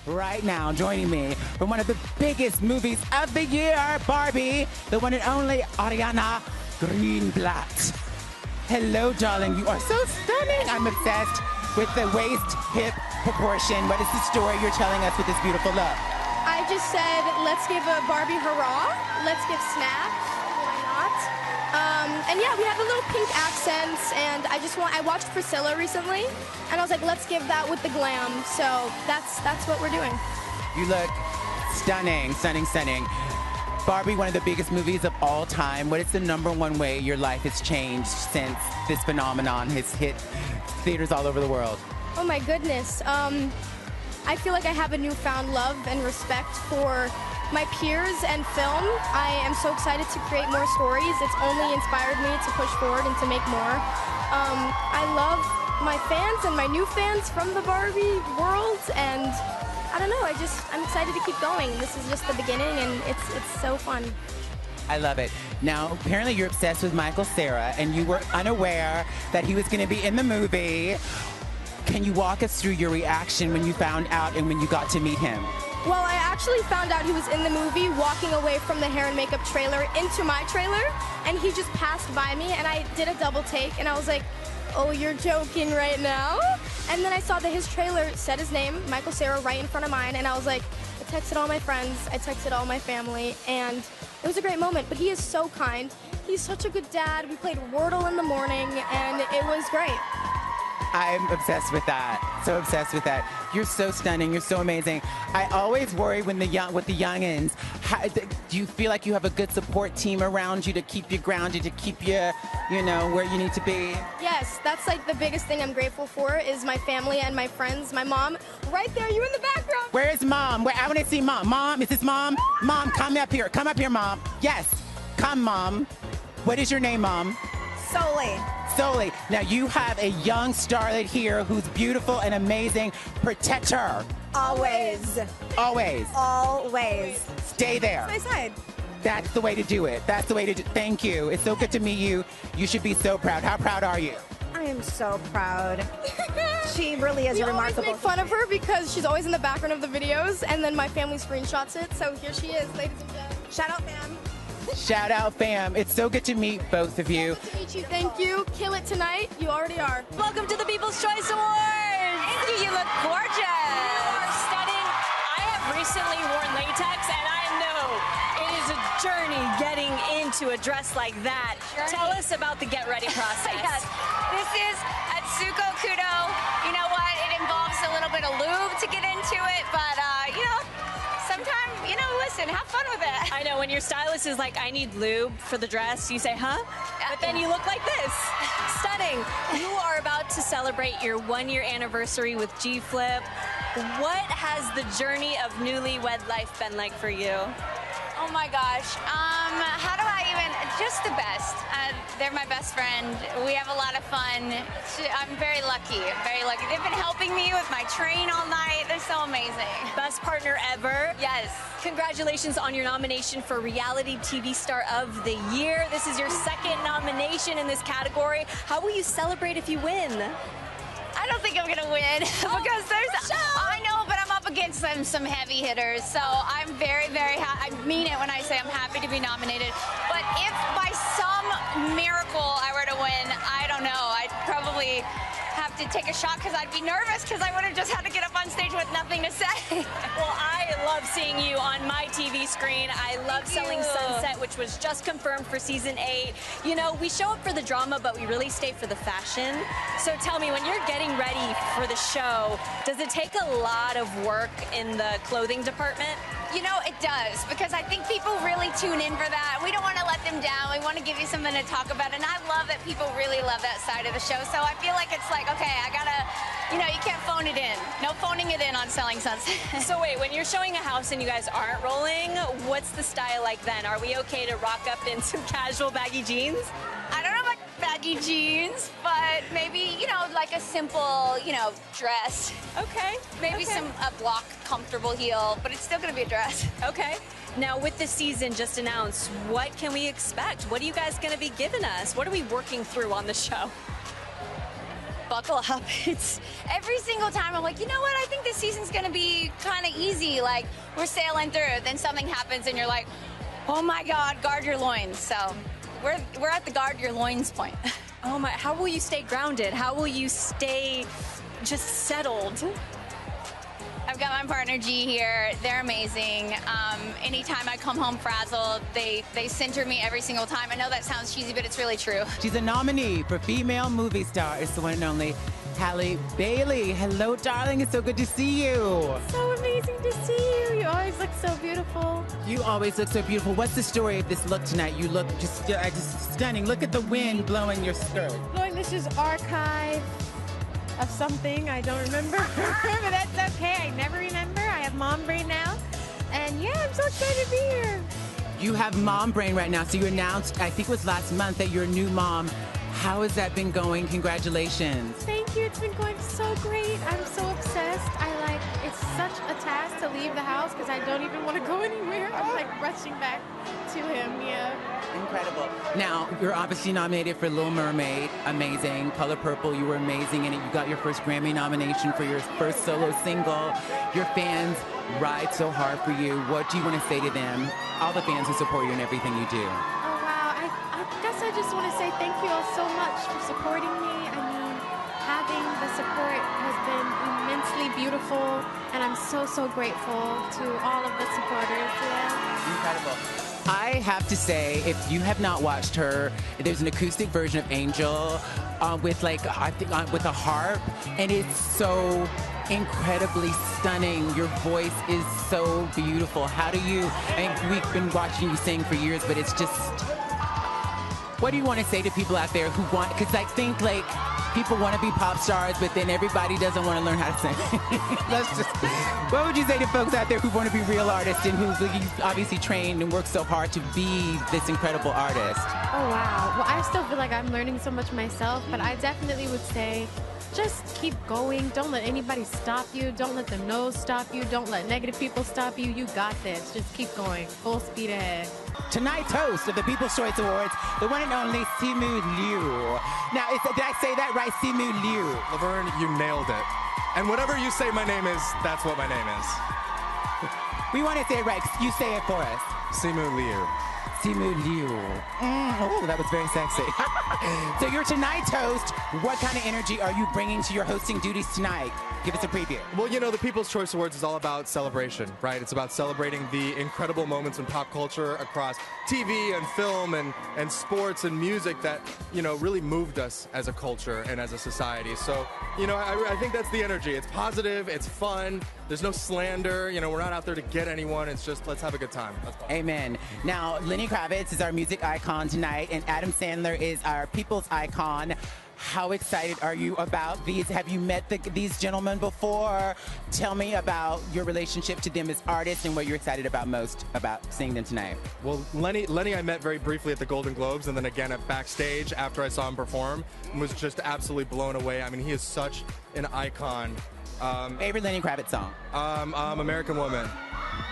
right now, joining me from one of the biggest movies of the year, Barbie, the one and only Ariana Greenblatt. Hello, darling. You are so stunning. I'm obsessed with the waist-hip proportion. What is the story you're telling us with this beautiful look? I just said, let's give a Barbie hurrah. Let's give snaps. Why not? And yeah, we have a little pink accents, and I watched Priscilla recently, and I was like, let's give that with the glam. So that's what we're doing. You look stunning, stunning, stunning. Barbie, one of the biggest movies of all time. What is the #1 way your life has changed since this phenomenon has hit theaters all over the world? Oh my goodness. I feel like I have a newfound love and respect for my peers and film. I am so excited to create more stories. It's only inspired me to push forward and to make more. I love my fans and my new fans from the Barbie world, and I don't know, I'm excited to keep going. This is just the beginning, and it's so fun. I love it. Now, apparently you're obsessed with Michael Cera, and you were unaware that he was going to be in the movie. Can you walk us through your reaction when you found out and when you got to meet him? Well, I actually found out he was in the movie walking away from the hair and makeup trailer into my trailer, and he just passed by me, and I did a double take, and I was like, oh, you're joking right now? And then I saw that his trailer said his name, Michael Cera, right in front of mine, and I was like, I texted all my friends, I texted all my family, and it was a great moment. But he is so kind. He's such a good dad. We played Wordle in the morning, and it was great. I'm obsessed with that. So obsessed with that. You're so stunning. You're so amazing. I always worry when with the youngins. Do you feel like you have a good support team around you to keep you grounded, to keep you, where you need to be? Yes, that's like the biggest thing I'm grateful for is my family and my friends. My mom, right there. You in the background. Where is Mom? I want to see Mom. Mom, is this Mom? Mom, come up here. Come up here, Mom. Yes, come, Mom. What is your name, Mom? Solely. Solely. Now you have a young starlet here who's beautiful and amazing. Protect her. Always. Always. Always. Stay there. That's my side. That's the way to do it. That's the way to do. Thank you. It's so good to meet you. You should be so proud. How proud are you? I am so proud. She really is remarkable. We always make fun of her because she's always in the background of the videos, and then my family screenshots it. So here she is, ladies and gentlemen. Shout out, fam. Shout out, fam. It's so good to meet both of you. Good to meet you. Thank you. Kill it tonight. You already are. Welcome to the People's Choice Awards. Thank you. You look gorgeous. You are stunning. I have recently worn latex, and I know it is a journey getting into a dress like that. Tell us about the get ready process. Yes. This is Atsuko Kudo. You know what? It involves a little bit of lube to get into it, but sometimes, listen, have fun with it. I know, when your stylist is like, I need lube for the dress, you say, huh? But then you look like this. Stunning. You are about to celebrate your 1-year anniversary with G-Flip. What has the journey of newlywed life been like for you? Oh my gosh. How do I even, just the best. They're my best friend. We have a lot of fun. I'm very lucky, very lucky. They've been helping me with my train all night. They're so amazing. Best partner ever. Yes. Congratulations on your nomination for Reality TV Star of the Year. This is your 2nd nomination in this category. How will you celebrate if you win? I don't think I'm gonna win because I know, but I'm up against some heavy hitters. So I'm very, very happy. I mean it when I say I'm happy to be nominated. But if by some miracle I were to win, I don't know. I'd probably have to take a shot because I'd be nervous because I would have just had to get up on stage with nothing to say. Well, I love seeing you on my TV screen. I love Selling Sunset, which was just confirmed for season 8. We show up for the drama, but we really stay for the fashion. So tell me, when you're getting ready for the show, does it take a lot of work in the clothing department? It does, because I think people really tune in for that. We don't want to let them down. We want to give you something to talk about, and I love that people really love that side of the show. So I feel like it's like, okay, I gotta, you can't phone it in. No phoning it in on Selling Sunset. So wait, when you're showing a house and you guys aren't rolling, what's the style like then? Are we okay to rock up in some casual baggy jeans? I don't know about baggy jeans, but maybe, like a simple, dress. Okay. Maybe a block comfortable heel, but it's still gonna be a dress. Okay. Now, with the season just announced, what can we expect? What are you guys gonna be giving us? What are we working through on the show? buckle up. It's every single time I'm like, you know what? I think this season's gonna be kind of easy. Like we're sailing through. Then something happens, and you're like, oh my God, guard your loins. So we're at the guard your loins point. Oh my! How will you stay grounded? How will you stay just settled? I've got my partner G here. They're amazing. Anytime I come home frazzled, they center me every single time. I know that sounds cheesy, but it's really true. She's a nominee for Female Movie Star. It's the one and only Halle Bailey. Hello, darling. It's so good to see you. So amazing to see you. You always look so beautiful. You always look so beautiful. What's the story of this look tonight? You look just stunning. Look at the wind blowing your skirt. Lauren, this is archive of something. I don't remember, but that's okay. I never remember. I have mom brain now. And yeah, I'm so excited to be here. You have mom brain right now. So you announced, I think it was last month, that you're a new mom. How has that been going? Congratulations. Thank you. It's been going so great. I'm so obsessed. It's such a task to leave the house because I don't even want to go anywhere. I'm like rushing back to him, yeah. Incredible. Now, you're obviously nominated for Little Mermaid. Amazing. Color Purple, you were amazing in it. You got your first Grammy nomination for your first solo single. Your fans ride so hard for you. What do you want to say to them? All the fans who support you in everything you do. Oh, wow. I guess I just want to say thank you all so much for supporting me. I mean, having the support has been immensely beautiful, and I'm so, so grateful to all of the supporters. Yeah. Incredible. I have to say, if you have not watched her, there's an acoustic version of Angel with with a harp, and it's so incredibly stunning. Your voice is so beautiful. How do you, and we've been watching you sing for years, but it's just, what do you want to say to people out there who want, because I think like people want to be pop stars, but then everybody doesn't want to learn how to sing. What would you say to folks out there who want to be real artists and who's obviously trained and worked so hard to be this incredible artist? Oh, wow. Well, I still feel like I'm learning so much myself, but I definitely would say just keep going. Don't let anybody stop you. Don't let the no's stop you. Don't let negative people stop you. You got this. Just keep going. Full speed ahead. Tonight's host of the People's Choice Awards, the one and only Simu Liu. Now, did I say that right? Simu Liu. Laverne, you nailed it. And whatever you say my name is, that's what my name is. We want to say it right. You say it for us. Simu Liu. Simu Liu. Oh, that was very sexy. So you're tonight's host. What kind of energy are you bringing to your hosting duties tonight? Give us a preview. Well, you know, the People's Choice Awards is all about celebration, right? It's about celebrating the incredible moments in pop culture across TV and film and sports and music that, you know, really moved us as a culture and as a society. So, you know, I think that's the energy. It's positive, it's fun, there's no slander, you know, we're not out there to get anyone, it's just let's have a good time. Amen. Now, Lenny Kravitz is our music icon tonight, and Adam Sandler is our people's icon. How excited are you about these? Have you met these gentlemen before? Tell me about your relationship to them as artists and what you're excited about most about seeing them tonight. Well, Lenny I met very briefly at the Golden Globes and then again at backstage after I saw him perform and was just absolutely blown away. I mean, he is such an icon. Favorite Lenny Kravitz song? American Woman.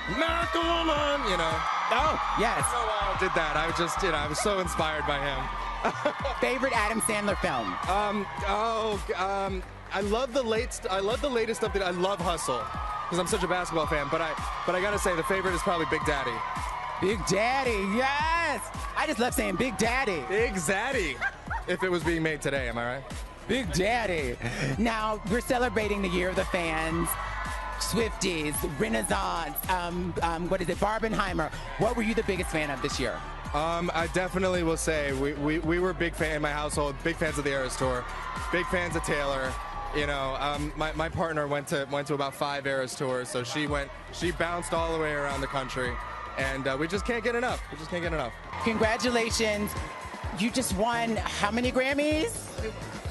American Woman, you know. Oh, yes. So did that. I was just, you know, I was so inspired by him. Favorite Adam Sandler film? I love the latest stuff. I love Hustle because I'm such a basketball fan. But I gotta say the favorite is probably Big Daddy. Big Daddy, yes. I just love saying Big Daddy. Big Zaddy. If it was being made today, am I right? Big Daddy. Now we're celebrating the Year of the Fans. Swifties, Renaissance, what is it, Barbenheimer. What were you the biggest fan of this year? I definitely will say we were big fan in my household, big fans of the Eras Tour, big fans of Taylor. You know, my partner went to about 5 Eras Tours, so she bounced all the way around the country, and we just can't get enough. We just can't get enough. Congratulations. You just won how many Grammys?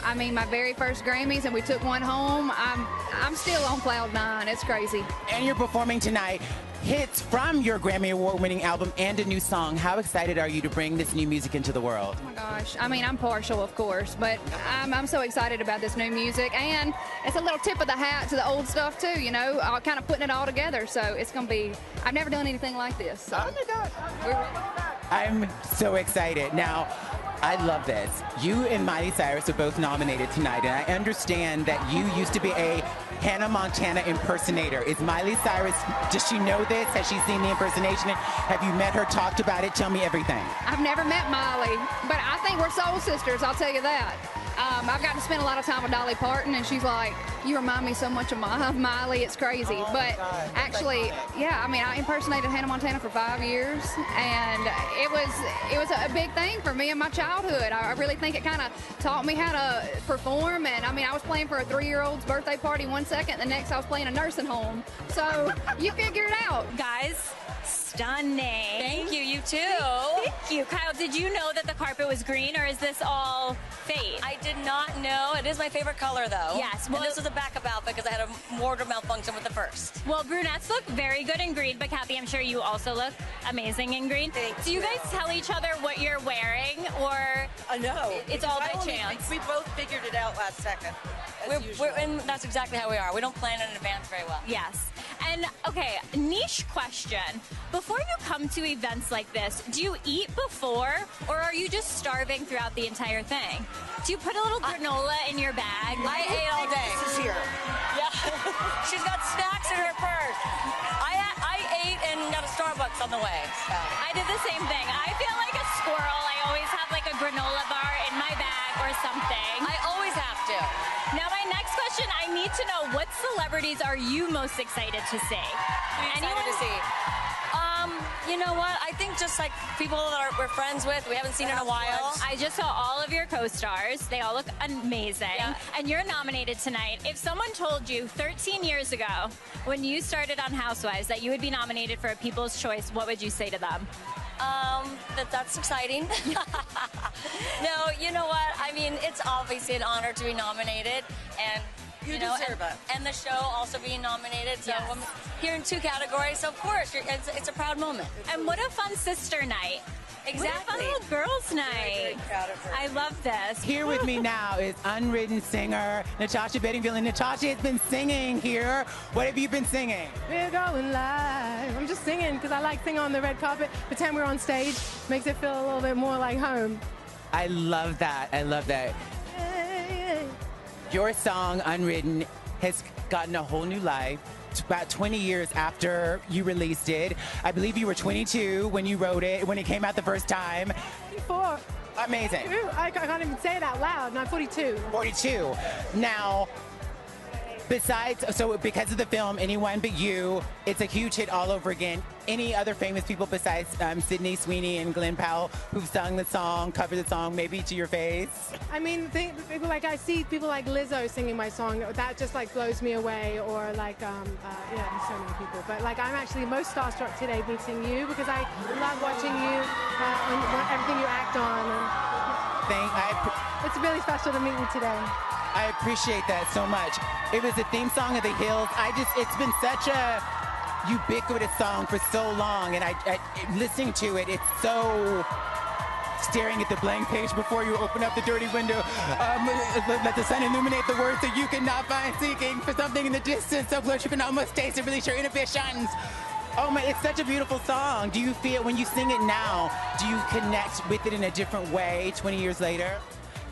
I mean, my very first Grammys, and we took one home. I'm still on cloud 9. It's crazy. And you're performing tonight hits from your Grammy Award-winning album and a new song. How excited are you to bring this new music into the world? Oh my gosh. I mean, I'm partial, of course, but I'm so excited about this new music. And it's a little tip of the hat to the old stuff, too, you know, kind of putting it all together. So it's going to be, I've never done anything like this. So. Oh, my God. I'm so excited. Now, I love this. You and Miley Cyrus are both nominated tonight, and I understand that you used to be a Hannah Montana impersonator. Is Miley Cyrus, does she know this? Has she seen the impersonation? Have you met her, talked about it? Tell me everything. I've never met Miley, but I think we're soul sisters, I'll tell you that. I've gotten to spend a lot of time with Dolly Parton, and she's like, you remind me so much of Miley, it's crazy. But actually, yeah, I mean, I impersonated Hannah Montana for 5 years, and it was a big thing for me in my childhood. I really think it kind of taught me how to perform, and I mean, I was playing for a 3-year-old's birthday party one second, the next I was playing a nursing home. So you figure it out. Guys, stunning. Thank you, you too. Thank you. Kyle, did you know that the carpet was green, or is this all fate? I did not know. It is my favorite color, though. Yes. Well, and this was a backup outfit because I had a mortar malfunction with the first. Well, brunettes look very good in green, but Kathy, I'm sure you also look amazing in green. Thanks. Do you guys tell each other what you're wearing, or no? It's all by chance? We both figured it out last second. And that's exactly how we are. We don't plan in advance very well. Yes. And, okay, niche question. Before you come to events like this, do you eat before, or are you just starving throughout the entire thing? Do you put a little granola in your bag? I ate all day. This is here. Yeah. She's got snacks in her purse. I ate and got a Starbucks on the way. So. I did the same thing. I feel like a squirrel. I always have like a granola bar in my bag or something. I always have to. Now, my next question, I need to know, what celebrities are you most excited to see? Excited to see. You know what? I think just like people that we're friends with, we haven't seen in a while. I just saw all of your co-stars. They all look amazing. Yeah. And you're nominated tonight. If someone told you 13 years ago, when you started on Housewives, that you would be nominated for a People's Choice, what would you say to them? That's exciting. No, you know what? I mean, it's obviously an honor to be nominated, and you deserve it. And the show also being nominated. So yes. I'm here in 2 categories. So of course, it's a proud moment. And what a fun sister night. Exactly. What a fun little girls' night. Very proud of her. I love this. Here with me now is unwritten singer Natasha Bedingfield. And Natasha has been singing here. What have you been singing? We're going live. I'm just singing because I like singing on the red carpet. Pretend we're on stage. Makes it feel a little bit more like home. I love that. I love that. Your song, Unwritten, has gotten a whole new life. It's about 20 years after you released it. I believe you were 22 when you wrote it, when it came out the first time. 44. Amazing. I can't even say it out loud. No, 42. 42. Now, because of the film Anyone But You, it's a huge hit all over again. Any other famous people besides Sydney Sweeney and Glenn Powell who've sung the song, covered the song, maybe to your face? I mean, I see people like Lizzo singing my song. That just like blows me away. Or like, there's so many people. But like, I'm actually most starstruck today meeting you because I love watching you and everything you act on. And it's really special to meet you today. I appreciate that so much. It was the theme song of The Hills. It's been such a ubiquitous song for so long, and I listening to it, it's so staring at the blank page before you open up the dirty window. Let the sun illuminate the words that you cannot find, seeking for something in the distance so close you can almost taste it, release your inhibitions. Oh my, it's such a beautiful song. Do you feel, when you sing it now, do you connect with it in a different way 20 years later?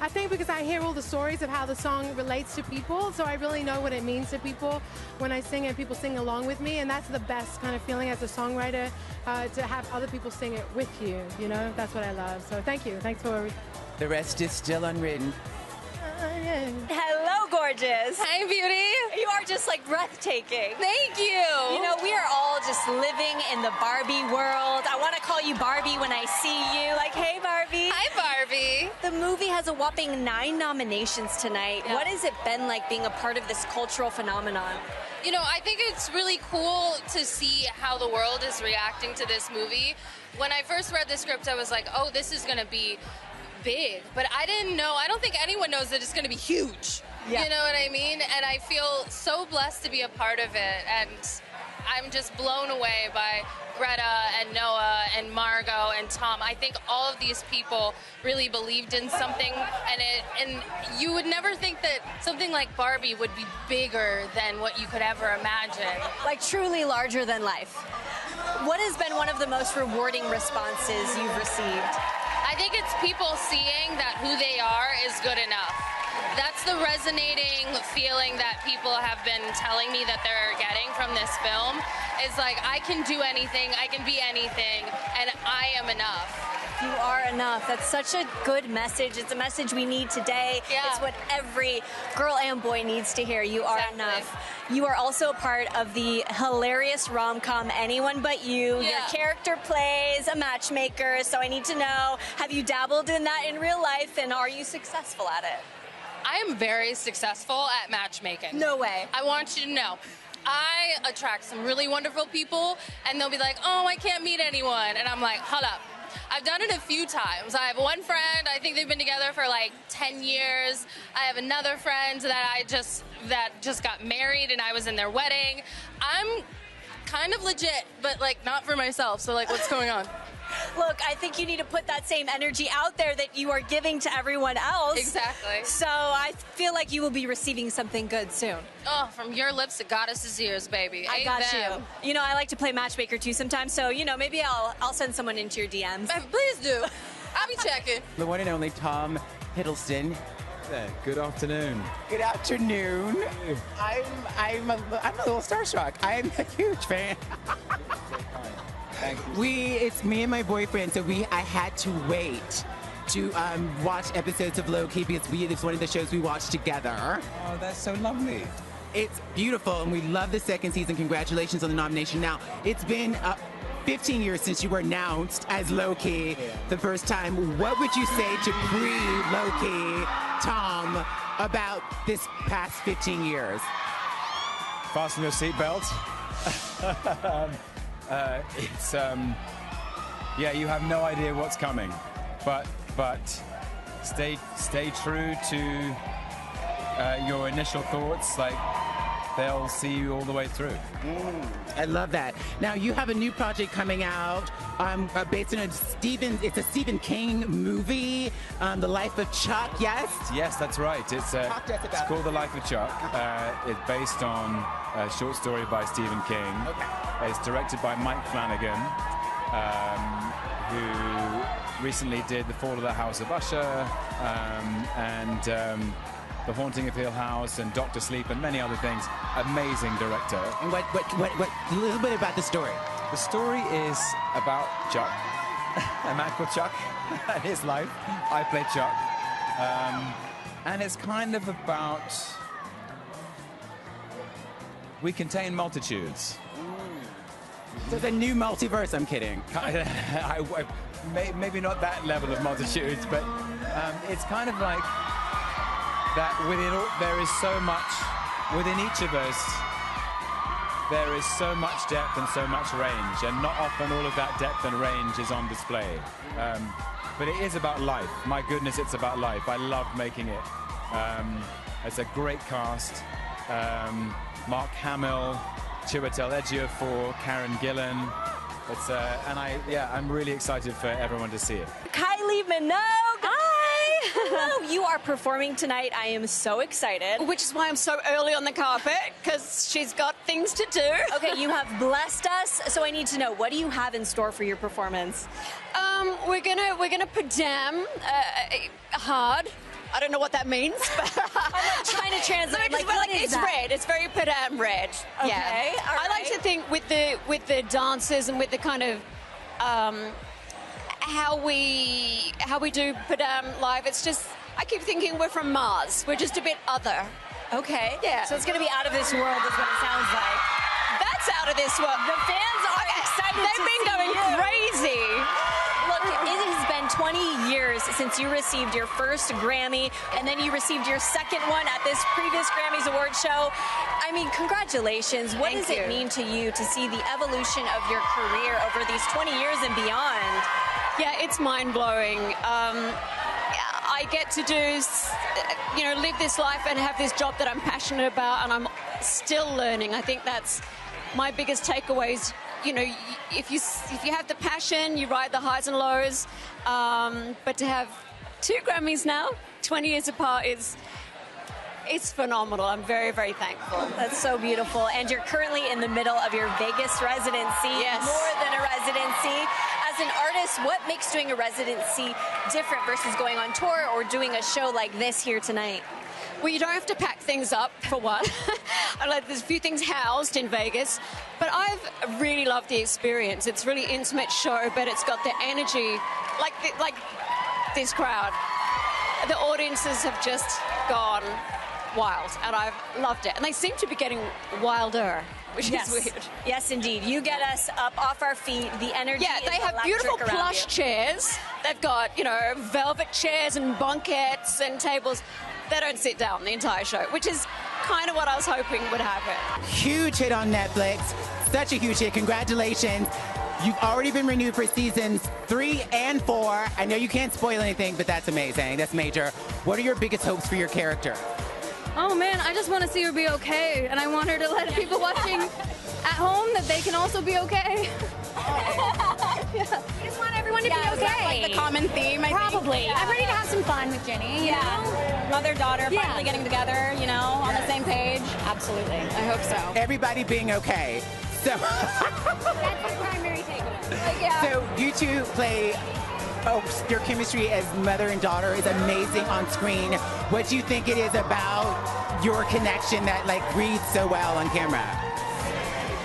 I think because I hear all the stories of how the song relates to people, so I really know what it means to people when I sing and people sing along with me, and that's the best kind of feeling as a songwriter, to have other people sing it with you, you know? That's what I love. So thank you. Thanks for... The rest is still unwritten. Yeah. Hello, gorgeous. Hi, beauty. You are just like breathtaking. Thank you. You know, we are all just living in the Barbie world. I want to call you Barbie when I see you. Like, hey, Barbie. Hi, Barbie. The movie has a whopping 9 nominations tonight. Yeah. What has it been like being a part of this cultural phenomenon? You know, I think it's really cool to see how the world is reacting to this movie. When I first read the script, I was like, oh, this is going to be big, but I don't think anyone knows that it's going to be huge. Yeah. You know what I mean? And I feel so blessed to be a part of it, and I'm just blown away by Greta and Noah and Margot and Tom. I think all of these people really believed in something, and you would never think that something like Barbie would be bigger than what you could ever imagine. Like truly larger than life. What has been one of the most rewarding responses you've received? I I think it's people seeing that who they are is good enough. That's the resonating feeling that people have been telling me that they're getting from this film. Is like, I can do anything, I can be anything, and I am enough. You are enough. That's such a good message. It's a message we need today. Yeah. It's what every girl and boy needs to hear. You are enough. You are also a part of the hilarious rom-com Anyone But You. Yeah. Your character plays a matchmaker, so I need to know, have you dabbled in that in real life, and are you successful at it? I am very successful at matchmaking. No way. I want you to know. I attract some really wonderful people, and they'll be like, oh, I can't meet anyone. And I'm like, hold up. I've done it a few times. I have one friend, I think they've been together for like 10 years. I have another friend that just got married, and I was in their wedding. I'm kind of legit, but like not for myself. So like, what's going on? Look, I think you need to put that same energy out there that you are giving to everyone else. Exactly. So I feel like you will be receiving something good soon. Oh, from your lips to goddess's ears, baby. I got Amen. you. You know, I like to play matchmaker too sometimes, so, you know, maybe I'll send someone into your DMs. Please do. I'll be checking. The one and only Tom Hiddleston. Good afternoon. Good afternoon. I'm a little starstruck. I'm a huge fan. Thank you. It's me and my boyfriend, so I had to wait to watch episodes of Low Key because it's one of the shows we watched together. Oh, that's so lovely. It's beautiful, and we love the second season. Congratulations on the nomination. Now, it's been 15 years since you were announced as Low Key the first time. What would you say to pre-Low Key Tom about this past 15 years? Fasten your seatbelt. Yeah, you have no idea what's coming, but stay true to your initial thoughts. Like, they'll see you all the way through. I love that. Now, you have a new project coming out based on a Stephen King movie, The Life of Chuck, yes? Yes, that's right. It's called The Life of Chuck. It's based on a short story by Stephen King. Okay. It's directed by Mike Flanagan, who recently did The Fall of the House of Usher, and The Haunting of Hill House, and Dr. Sleep, and many other things. Amazing director. And what a little bit about the story. The story is about Chuck, a man called Chuck, and his life. I play Chuck. And it's kind of about, we contain multitudes. So it's a new multiverse, I'm kidding. Maybe not that level of multitudes, but it's kind of like that there is so much, within each of us, there is so much depth and so much range, and not often all of that depth and range is on display. But it is about life. My goodness, it's about life. I love making it. It's a great cast. Mark Hamill, Chiwetel Ejiofor, Karen Gillan. I'm really excited for everyone to see it. Kylie Minogue! Hi! Hello, you are performing tonight. I am so excited. Which is why I'm so early on the carpet, because she's got things to do. Okay, you have blessed us, so I need to know, what do you have in store for your performance? We're gonna padam hard. I don't know what that means, but I'm like trying to translate. No, like, what is it's that? red. It's very padam red. Okay, yeah. all I like right. to think with the dances and with the kind of how we do padam live. It's just, I keep thinking we're from Mars. We're just a bit other. Okay. Yeah. So it's going to be out of this world, is what it sounds like. That's out of this world. The fans are excited. They've been going crazy. Look, it has been 20 years since you received your first Grammy, and then you received your second one at this previous Grammys award show. I mean, congratulations. What does it mean to you to see the evolution of your career over these 20 years and beyond? Yeah, it's mind-blowing. I get to do, live this life and have this job that I'm passionate about, and I'm still learning. I think that's my biggest takeaways. You know, if you have the passion, you ride the highs and lows. But to have 2 Grammys now, 20 years apart, it's phenomenal. I'm very, very thankful. That's so beautiful. And you're currently in the middle of your Vegas residency. Yes. More than a residency. As as an artist, what makes doing a residency different versus going on tour or doing a show like this here tonight? Well, you don't have to pack things up, for one. There's a few things housed in Vegas, but I've really loved the experience. It's a really intimate show, but it's got the energy, like this crowd. The audiences have just gone wild, and I've loved it. And they seem to be getting wilder, which is weird. Yes, indeed. You get us up off our feet. The energy Yeah, they have beautiful plush chairs. They've got, you know, velvet chairs and bunkettes and tables. They don't sit down the entire show, which is kind of what I was hoping would happen. Huge hit on Netflix. Such a huge hit. Congratulations. You've already been renewed for seasons 3 and 4. I know you can't spoil anything, but that's amazing. That's major. What are your biggest hopes for your character? Oh man, I just want to see her be okay, and I want her to let people watching at home that they can also be okay. I just want everyone to be okay. Is that like the common theme? Probably. I'm ready to have some fun with Jenny. You know? Mother-daughter finally getting together, you know, on the same page. Absolutely. I hope so. Everybody being okay. So, That's the primary takeaway. so you two play. Oh, your chemistry as mother and daughter is amazing on screen. What do you think it is about your connection that reads so well on camera?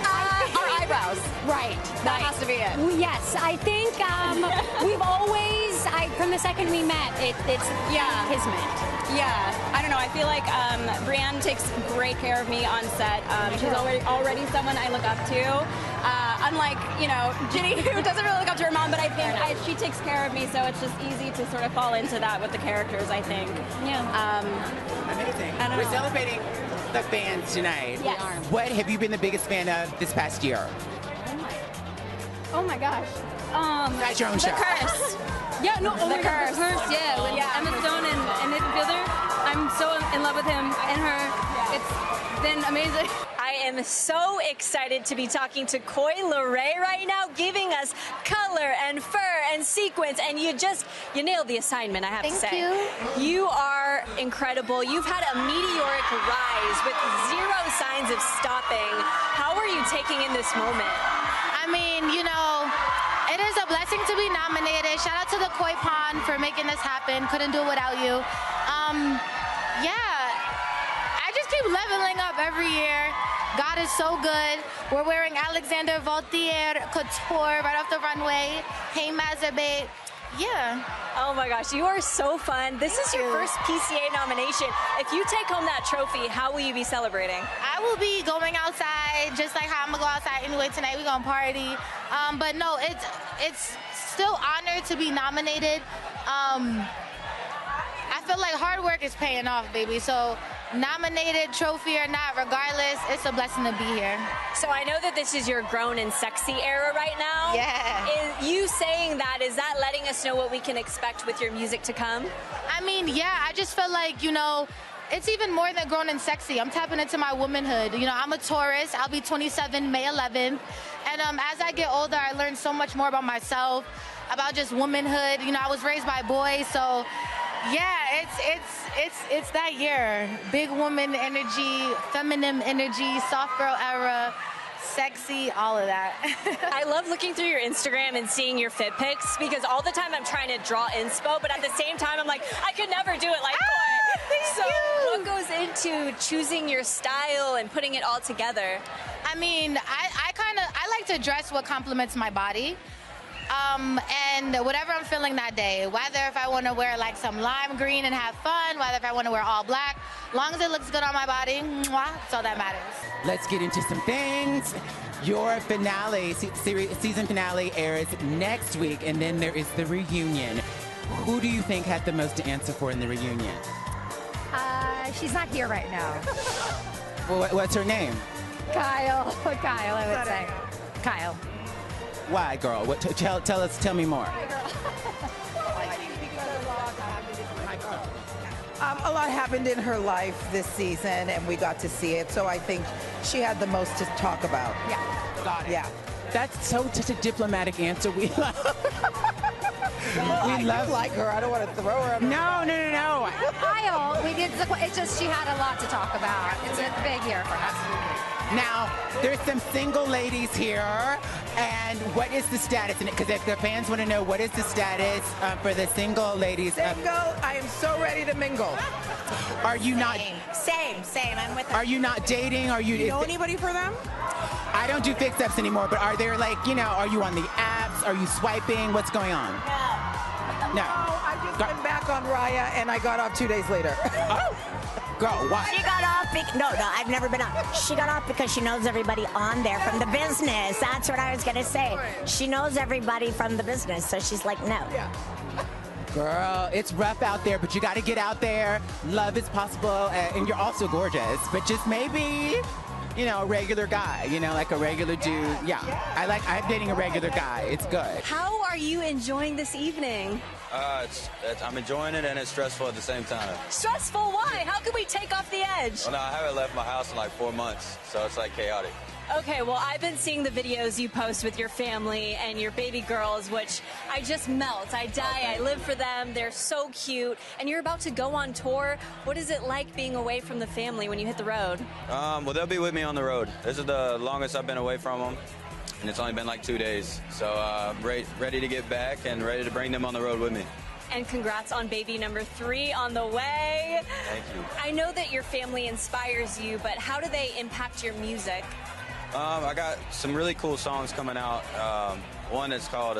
Our eyebrows. Right. That has to be it. Yes, I think we've always, from the second we met, it's kismet. Yeah, I don't know. I feel like Brienne takes great care of me on set. She's already someone I look up to. Unlike, you know, Ginny, who doesn't really look up to her mom, but I think she takes care of me, so it's just easy to sort of fall into that with the characters, I think. Yeah. Amazing. We're celebrating the fans tonight. Yes. What have you been the biggest fan of this past year? Oh my gosh. That's your own show. The Curse. Yeah, no, oh The my God, Curse. The Curse, yeah. With Emma Stone and Nathan Fielder. I'm so in love with him and her. It's been amazing. I am so excited to be talking to Coy Leray right now, giving us color and fur and sequence, and you nailed the assignment, I have to say. Thank you. You are incredible. You've had a meteoric rise with zero signs of stopping. How are you taking in this moment? I mean, you know, it is a blessing to be nominated. Shout out to the Koi Pond for making this happen. Couldn't do it without you. I just keep leveling up every year. God is so good. We're wearing Alexander Vautier couture right off the runway. Hey, Mazabate. Yeah. Oh my gosh, you are so fun. This is your first PCA nomination. If you take home that trophy, how will you be celebrating? I will be going outside, just like how I'm gonna go outside anyway tonight. We're gonna party. But no, it's still honored to be nominated. I feel like hard work is paying off, baby. So nominated, trophy or not, regardless, it's a blessing to be here. So I know that this is your grown and sexy era right now. Yeah. Is you saying that, is that letting us know what we can expect with your music to come? I mean, yeah, I just feel like, you know, it's even more than grown and sexy. I'm tapping into my womanhood. You know, I'm a Taurus. I'll be 27 May 11th. And as I get older, I learn so much more about myself, about just womanhood. You know, I was raised by boys, so yeah, it's that year. Big woman energy, feminine energy, soft girl era, sexy, all of that. I love looking through your Instagram and seeing your fit pics because all the time I'm trying to draw inspo, but at the same time I'm like, I could never do it like Coy. So what goes into choosing your style and putting it all together? I mean, I like to dress what complements my body. And whatever I'm feeling that day, whether if I want to wear like some lime green and have fun, whether if I want to wear all black, long as it looks good on my body, mwah, that's all that matters. Let's get into some things. Your finale, season finale airs next week, and then there is the reunion. Who do you think had the most to answer for in the reunion? She's not here right now. Well, what's her name? Kyle, I would say. Kyle. Why, girl? What? Tell me more. A lot happened in her life this season, and we got to see it. So I think she had the most to talk about. Yeah. Got it. Yeah. That's such a diplomatic answer. We love. I do like her. I don't want to throw her. Kyle, we did. It's just she had a lot to talk about. It's a big year for us. Now, there's some single ladies here, and what is the status? Because if the fans want to know, what is the status for the single ladies? Single, I am so ready to mingle. Are you not? Same. I'm with them. Are you not dating? Are you? You know anybody for them? I don't do fix-ups anymore, but are there like, are you on the apps? Are you swiping? What's going on? No. I just went back on Raya, and I got off 2 days later. Oh. Girl, why? She got off. No, I've never been on. She got off because she knows everybody on there from the business. That's what I was gonna say. She knows everybody from the business, so she's like, no. Yeah. Girl, it's rough out there, but you got to get out there. Love is possible, and you're also gorgeous. But just maybe, a regular guy. Like a regular dude. Yeah, I'm dating a regular guy. It's good. How are you enjoying this evening? I'm enjoying it, and it's stressful at the same time. Stressful? Why? How can we take off the edge? Well, no, I haven't left my house in like 4 months, so it's like chaotic. Okay, well, I've been seeing the videos you post with your family and your baby girls, which I just melt. I die. I live for them. They're so cute. And you're about to go on tour. What is it like being away from the family when you hit the road? Well, they'll be with me on the road. This is the longest I've been away from them, and it's only been like 2 days. So I'm ready to get back and ready to bring them on the road with me. And congrats on baby number 3 on the way. Thank you. I know that your family inspires you, but how do they impact your music? I got some really cool songs coming out. One is called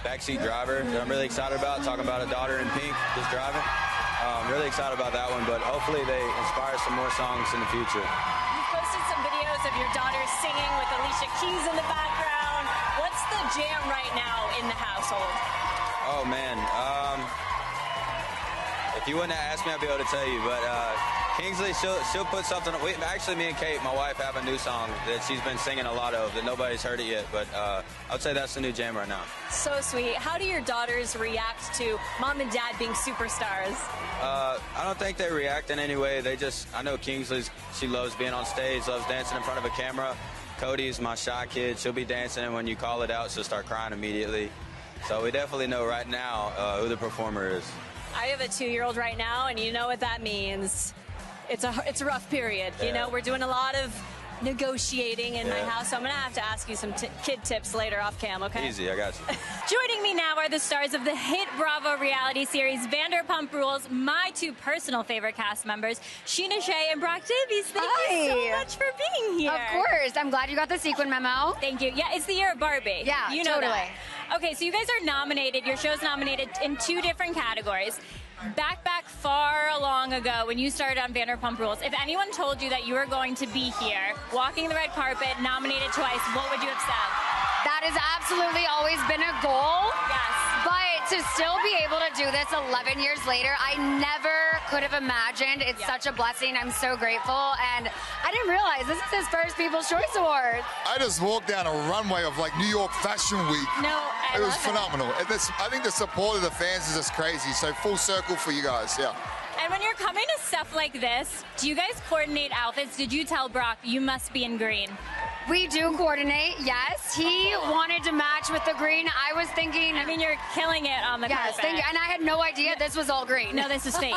Backseat Driver that I'm really excited about, talking about a daughter in pink just driving. Really excited about that one, but hopefully they inspire some more songs in the future. You've posted some videos of your daughter singing with Alicia Keys in the background. What's the jam right now in the household? Oh, man. If you wouldn't have asked me, I'd be able to tell you, but Kingsley, she'll put something. Actually, me and Kate, my wife, have a new song that she's been singing a lot of that nobody's heard it yet, but I'd say that's the new jam right now. So sweet. How do your daughters react to mom and dad being superstars? I don't think they react in any way. I know she loves being on stage, loves dancing in front of a camera. Cody's my shy kid. She'll be dancing, and when you call it out, she'll start crying immediately. So we definitely know right now who the performer is. I have a 2-year-old right now, and you know what that means. It's a rough period. Yeah. We're doing a lot of negotiating in my house, so I'm going to have to ask you some kid tips later off cam, okay? Easy, I got you. Joining me now are the stars of the hit Bravo reality series Vanderpump Rules, my 2 personal favorite cast members, Sheena Shea and Brock Davies. Thank you so much for being here. Of course. I'm glad you got the sequin memo. Thank you. Yeah, it's the year of Barbie. Yeah, you know totally. that. Okay, so you guys are nominated. Your show's nominated in 2 different categories. Back far long ago when you started on Vanderpump Rules, if anyone told you that you were going to be here, walking the red carpet, nominated twice, what would you have said? That has absolutely always been a goal. Yes. But to still be able to do this 11 years later, I never could have imagined. It's such a blessing. I'm so grateful. And I didn't realize this is his first People's Choice Award. I just walked down a runway of like New York Fashion Week. No, it was phenomenal. I think the support of the fans is just crazy. So full circle for you guys, yeah. And when you're coming to stuff like this, do you guys coordinate outfits? Did you tell Brock you must be in green? We do coordinate, yes. He wanted to match with the green. I was thinking... I mean, you're killing it on the carpet. Yes, and I had no idea this was all green. No, this is fate.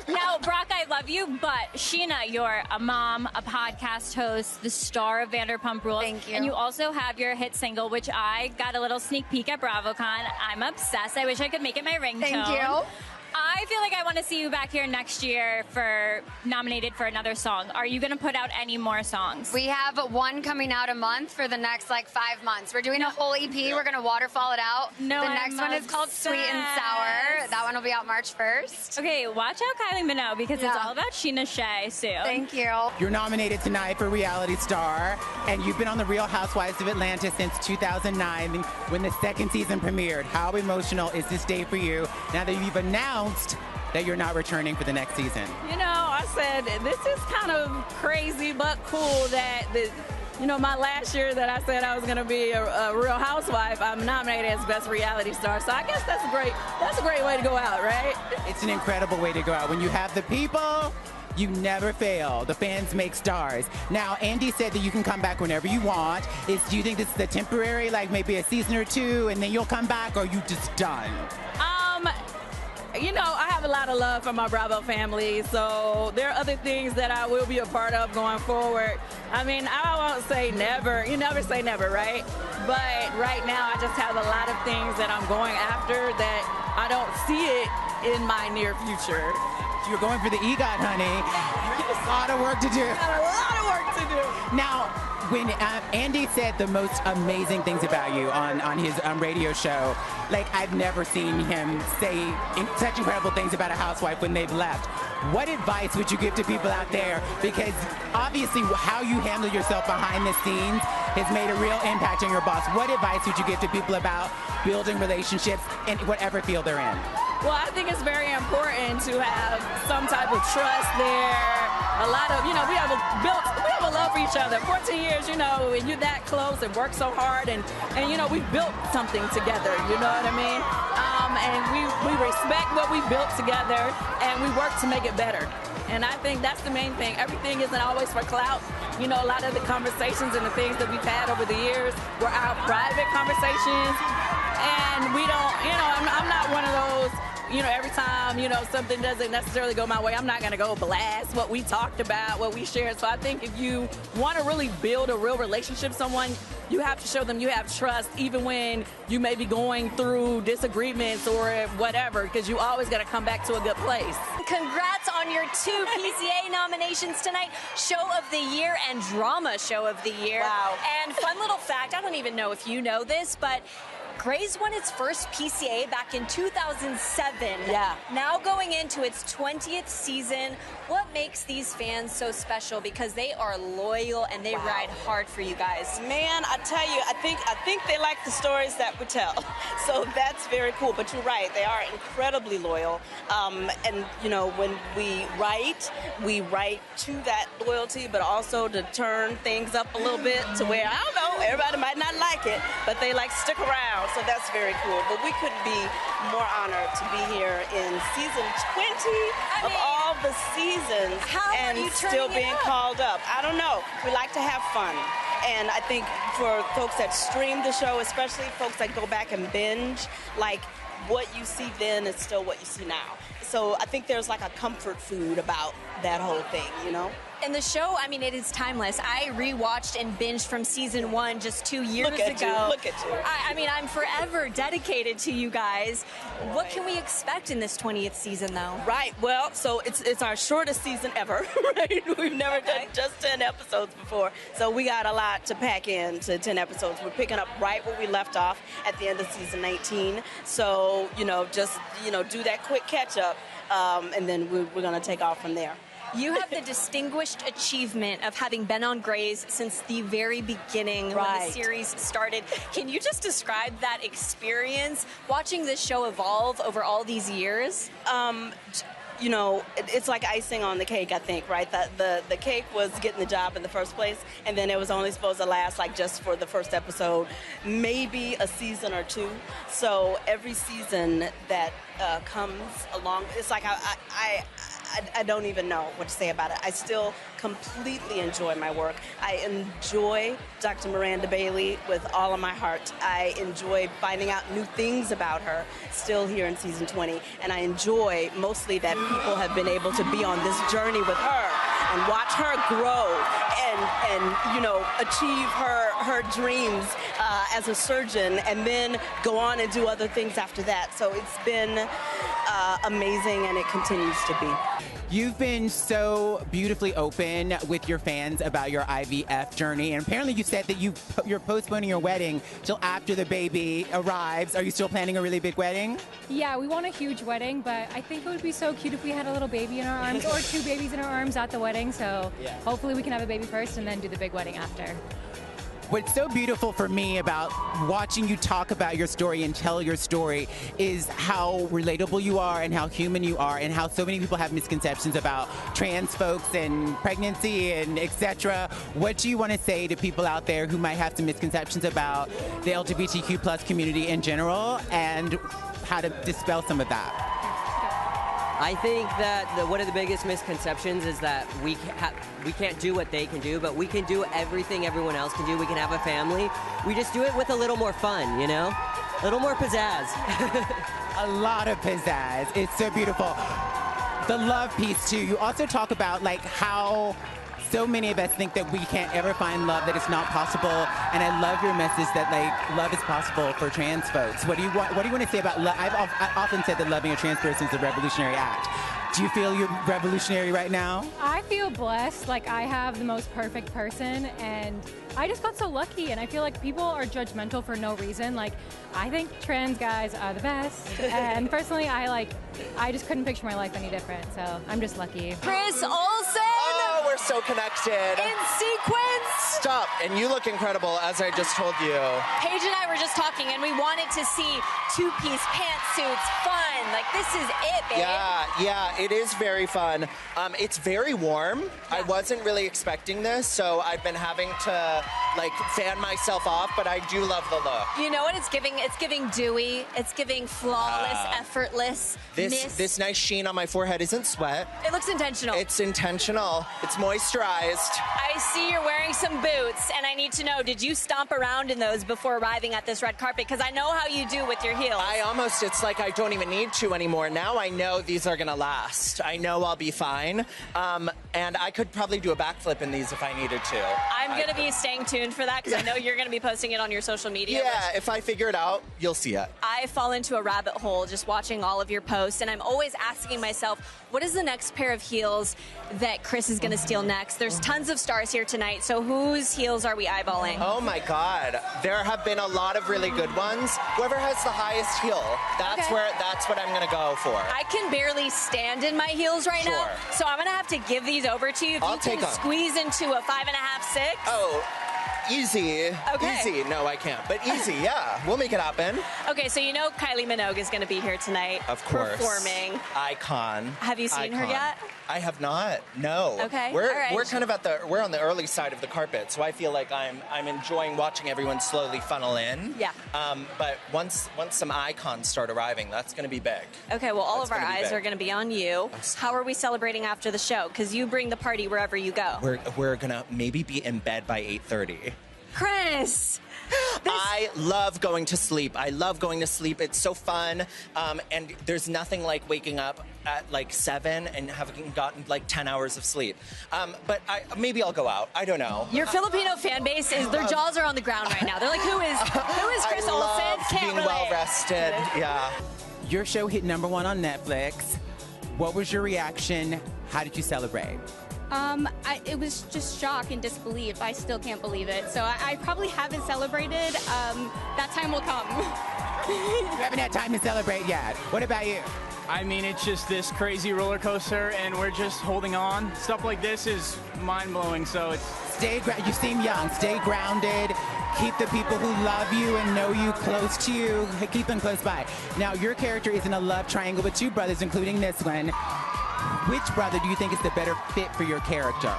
Now, Brock, I love you, but Sheena, you're a mom, a podcast host, the star of Vanderpump Rules. Thank you. And you also have your hit single, which I got a little sneak peek at BravoCon. I'm obsessed. I wish I could make it my ringtone. Thank you. I feel like I want to see you back here next year for nominated for another song. Are you going to put out any more songs? We have one coming out a month for the next 5 months. We're doing a whole EP. We're going to waterfall it out. No, the next one is called Sweet and Sour. That one will be out March 1st. Okay, watch out Kylie Minogue because it's all about Sheena Shea soon. Thank you. You're nominated tonight for Reality Star, and you've been on The Real Housewives of Atlanta since 2009 when the 2nd season premiered. How emotional is this day for you now that you've announced that you're not returning for the next season? I said, this is kind of crazy but cool that, my last year that I said I was going to be a Real Housewife, I'm nominated as Best Reality Star. So I guess that's a great way to go out, right? It's an incredible way to go out. When you have the people, you never fail. The fans make stars. Now, Andy said that you can come back whenever you want. Do you think this is a temporary, like maybe a season or 2, and then you'll come back, or are you just done? you know, I have a lot of love for my Bravo family, so there are other things that I will be a part of going forward. I mean, I won't say never. You never say never, right? But right now, I just have a lot of things that I'm going after that I don't see it in my near future. You're going for the EGOT, honey. A lot of work to do. Got a lot of work to do. Now, when Andy said the most amazing things about you on his radio show, like I've never seen him say such incredible things about a housewife when they've left. What advice would you give to people out there? Because obviously how you handle yourself behind the scenes has made a real impact on your boss. What advice would you give to people about building relationships in whatever field they're in? Well, I think it's very important to have some type of trust there. A lot of, you know, we have a love for each other. 14 years, you know, and you're that close and work so hard, and you know, we built something together. You know what I mean? And we respect what we built together, and we work to make it better. And I think that's the main thing. Everything isn't always for clout. You know, a lot of the conversations and the things that we've had over the years were our private conversations. And we don't, you know, I'm not one of those, you know, every time, you know, something doesn't necessarily go my way, I'm not going to go blast what we talked about, what we shared. So I think if you want to really build a real relationship with someone, you have to show them you have trust, even when you may be going through disagreements or whatever, because you always got to come back to a good place. Congrats on your 2 PCA nominations tonight, Show of the Year and Drama Show of the Year. Wow. And fun little fact, I don't even know if you know this, but Grey's won its first PCA back in 2007. Yeah. Now going into its 20th season, what makes these fans so special? Because they are loyal and they ride hard for you guys. Man, I tell you, I think they like the stories that we tell. So that's very cool. But you're right, they are incredibly loyal. And you know, when we write to that loyalty, but also to turn things up a little bit to where, I don't know, everybody might not like it, but they like stick around. So that's very cool. But we couldn't be more honored to be here in season 20 of all the seasons and still being called up. I don't know. We like to have fun. And I think for folks that stream the show, especially folks that go back and binge, like what you see then is still what you see now. So I think there's like a comfort food about that whole thing, you know? And the show, I mean, it is timeless. I rewatched and binged from season 1 just 2 years ago. Look at you. I mean, I'm forever dedicated to you guys. What can we expect in this 20th season, though? Right. Well, so it's our shortest season ever, right? We've never done just 10 episodes before. So we got a lot to pack in to 10 episodes. We're picking up right where we left off at the end of season 19. So, you know, just, you know, do that quick catch up, and then we're going to take off from there. You have the distinguished achievement of having been on Grey's since the very beginning when the series started. Can you just describe that experience, watching this show evolve over all these years? You know, it's like icing on the cake, I think, right? The cake was getting the job in the first place, and then it was only supposed to last like just for the first episode, maybe a season or 2. So every season that comes along, it's like I don't even know what to say about it. I still completely enjoy my work. I enjoy Dr. Miranda Bailey with all of my heart. I enjoy finding out new things about her still here in season 20. And I enjoy mostly that people have been able to be on this journey with her and watch her grow and you know, achieve her dreams as a surgeon and then go on and do other things after that. So it's been amazing, and it continues to be. You've been so beautifully open with your fans about your IVF journey, and apparently you said that you're postponing your wedding till after the baby arrives. Are you still planning a really big wedding? Yeah, we want a huge wedding, but I think it would be so cute if we had a little baby in our arms or 2 babies in our arms at the wedding, so hopefully we can have a baby first and then do the big wedding after. What's so beautiful for me about watching you talk about your story and tell your story is how relatable you are and how human you are and how so many people have misconceptions about trans folks and pregnancy and etc. What do you want to say to people out there who might have some misconceptions about the LGBTQ plus community in general and how to dispel some of that? I think that one of the biggest misconceptions is that we can't do what they can do, but we can do everything everyone else can do. We can have a family. We just do it with a little more fun, you know? A little more pizzazz. a lot of pizzazz. It's so beautiful. The love piece too. You also talk about like how so many of us think that we can't ever find love, that it's not possible. And I love your message that like love is possible for trans folks. What do you want to say about love? I've often said that loving a trans person is a revolutionary act. Do you feel you're revolutionary right now? I feel blessed. Like I have the most perfect person, and I just got so lucky. And I feel like people are judgmental for no reason. Like I think trans guys are the best, and personally, I just couldn't picture my life any different. So I'm just lucky. Chris Olsen. Oh, we're so connected. In sequence. Stop. And you look incredible, as I just told you. Paige and I were just talking, and we wanted to see two-piece pantsuits, fun. Like, this is it, babe. Yeah, it is very fun. It's very warm. Yeah. I wasn't really expecting this, so I've been having to, like, fan myself off, but I do love the look. You know what it's giving? It's giving dewy. It's giving flawless, effortless. This nice sheen on my forehead isn't sweat. It looks intentional. It's intentional. It's moisturized. I see you're wearing some boots, and I need to know, did you stomp around in those before arriving at this red carpet? Because I know how you do with your heels. It's like I don't even need to anymore. Now I know these are gonna last. I know I'll be fine. And I could probably do a backflip in these if I needed to. I'm gonna be staying tuned for that, because I know you're gonna be posting it on your social media. Yeah, if I figure it out, you'll see it. I fall into a rabbit hole just watching all of your posts, and I'm always asking myself, what is the next pair of heels that Chris is gonna steal next? There's tons of stars here tonight, so whose heels are we eyeballing? Oh my God, there have been a lot of really good ones. Whoever has the highest heel, that's what I'm gonna go for. I can barely stand in my heels right now, so I'm gonna have to give these over to you. If you can squeeze into a 5.5, 6. Oh. Easy. Okay. Easy. No, I can't. But easy, yeah. We'll make it happen. Okay, so you know Kylie Minogue is going to be here tonight. Of course. Performing. Icon. Have you seen her yet? I have not. No. Okay. We're kind of we're on the early side of the carpet, so I feel like I'm enjoying watching everyone slowly funnel in. Yeah. But once some icons start arriving, that's going to be big. Okay, well, all of our eyes are going to be on you. How are we celebrating after the show? Because you bring the party wherever you go. We're going to maybe be in bed by 8:30. Chris! I love going to sleep. It's so fun. And there's nothing like waking up at like 7 and having gotten like 10 hours of sleep. But maybe I'll go out. I don't know. Your Filipino fan base their jaws are on the ground right now. They're like, who is Chris Olsen? Can't being well rested. Yeah. Your show hit #1 on Netflix. What was your reaction? How did you celebrate? It was just shock and disbelief. I still can't believe it. So I probably haven't celebrated. That time will come. You haven't had time to celebrate yet. What about you? I mean, it's just this crazy roller coaster, and we're just holding on. Stuff like this is mind-blowing, so it's... You seem young. Stay grounded. Keep the people who love you and know you close to you. Keep them close by. Now, your character is in a love triangle with 2 brothers, including this one. Which brother do you think is the better fit for your character?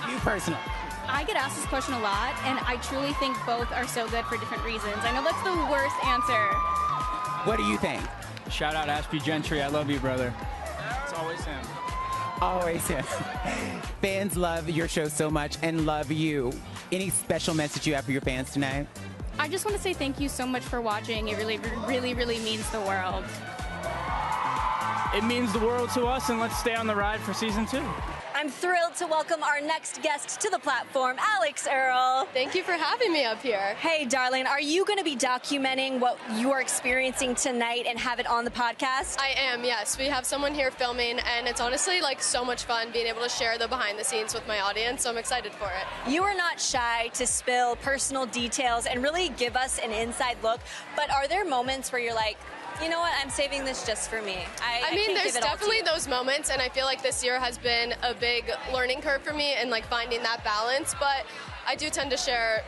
You personally. I get asked this question a lot, and I truly think both are so good for different reasons. I know that's the worst answer. What do you think? Shout out Aspie Gentry. I love you, brother. It's always him. Always him. Fans love your show so much and love you. Any special message you have for your fans tonight? I just want to say thank you so much for watching. It really, really, really means the world. It means the world to us, and let's stay on the ride for season 2. I'm thrilled to welcome our next guest to the platform, Alex Earl. Thank you for having me up here. Hey, darling, are you going to be documenting what you are experiencing tonight and have it on the podcast? I am, yes. We have someone here filming, and it's honestly like so much fun being able to share the behind the scenes with my audience, so I'm excited for it. You are not shy to spill personal details and really give us an inside look, but are there moments where you're like, you know what, I'm saving this just for me? I mean, there's definitely those moments, and I feel like this year has been a big learning curve for me and like finding that balance, but I do tend to share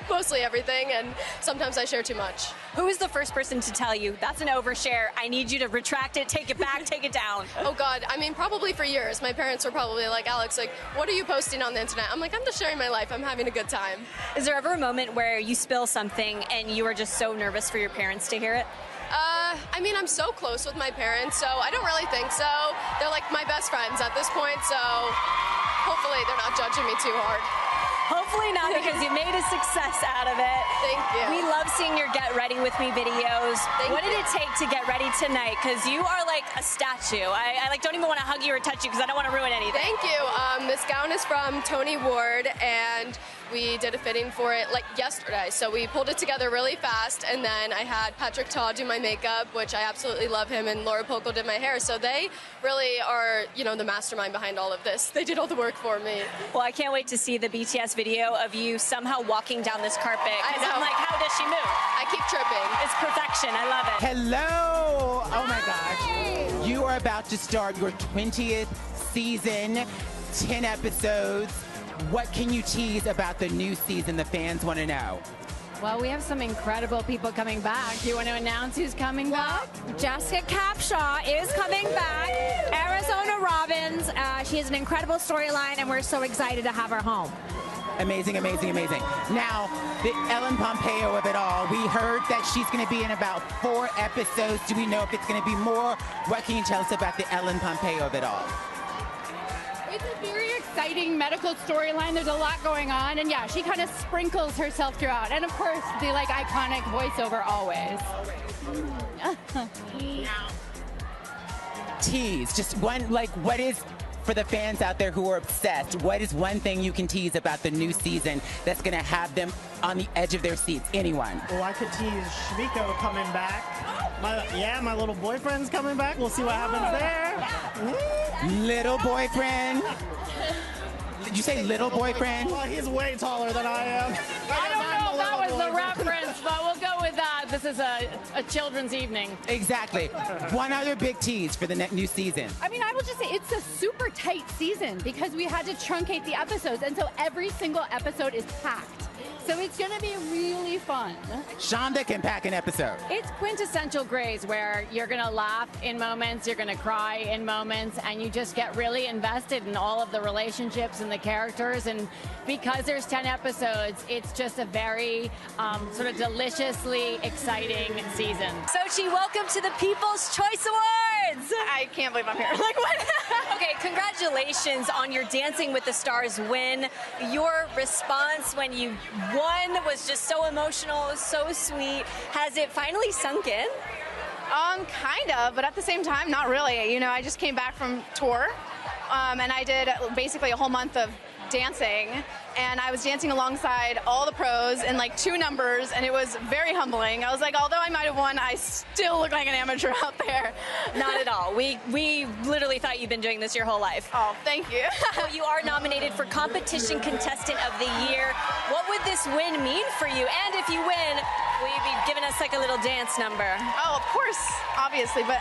mostly everything, and sometimes I share too much. Who is the first person to tell you, that's an overshare, I need you to retract it, take it back, take it down? Oh God, I mean, probably for years. My parents were probably like, Alex, like, what are you posting on the internet? I'm like, I'm just sharing my life, I'm having a good time. Is there ever a moment where you spill something and you are just so nervous for your parents to hear it? I mean, I'm so close with my parents, so I don't really think so. They're like my best friends at this point, so hopefully they're not judging me too hard. Hopefully not, because you made a success out of it. Thank you. We love seeing your Get Ready With Me videos. What did it take to get ready tonight? Because you are like a statue. I like don't even want to hug you or touch you because I don't want to ruin anything. Thank you. This gown is from Tony Ward, and we did a fitting for it like yesterday. So we pulled it together really fast, and then I had Patrick Taw do my makeup, which I absolutely love him, and Laura Pokel did my hair. So they really are, you know, the mastermind behind all of this. They did all the work for me. Well, I can't wait to see the BTS video of you somehow walking down this carpet. I know. I'm like, how does she move? I keep tripping. It's perfection. I love it. Hello! Oh my gosh. You are about to start your 20th season, 10 episodes. What can you tease about the new season the fans want to know? Well, we have some incredible people coming back. Do you want to announce who's coming back? Jessica Capshaw is coming back. Arizona Robbins. She has an incredible storyline, and we're so excited to have her home. Amazing, amazing, amazing. Now, the Ellen Pompeo of it all. We heard that she's going to be in about 4 episodes. Do we know if it's going to be more? What can you tell us about the Ellen Pompeo of it all? It's a very exciting medical storyline. There's a lot going on. And yeah, she kind of sprinkles herself throughout. And of course, the like iconic voiceover always. Tease, just one, like, what is, for the fans out there who are obsessed, what is one thing you can tease about the new season that's going to have them on the edge of their seats? Anyone? Well, I could tease Shmiko coming back. My little boyfriend's coming back. We'll see what happens there. Little boyfriend? Did you say little boyfriend? Well, he's way taller than I am. I don't know if that was the reference, but we'll go with that. This is a children's evening. Exactly. One other big tease for the new season. I mean, I will just say it's a super tight season because we had to truncate the episodes, and so every single episode is packed. So it's going to be really fun. Shonda can pack an episode. It's quintessential Grays, where you're going to laugh in moments, you're going to cry in moments, and you just get really invested in all of the relationships and the characters. And because there's 10 episodes, it's just a very sort of deliciously exciting season. Sochi, welcome to the People's Choice Awards. I can't believe I'm here. Like, what? Okay, congratulations on your Dancing with the Stars win. Your response when you won was just so emotional, so sweet. Has it finally sunk in? Kind of, but at the same time, not really. You know, I just came back from tour, and I did basically a whole month of dancing, and I was dancing alongside all the pros in like 2 numbers, and it was very humbling. I was like, although I might have won, I still look like an amateur out there. Not at all. We literally thought you've been doing this your whole life. Oh, thank you. Well, you are nominated for Competition Contestant of the Year. What would this win mean for you? And if you win, will you be giving us like a little dance number? Oh, of course, obviously, but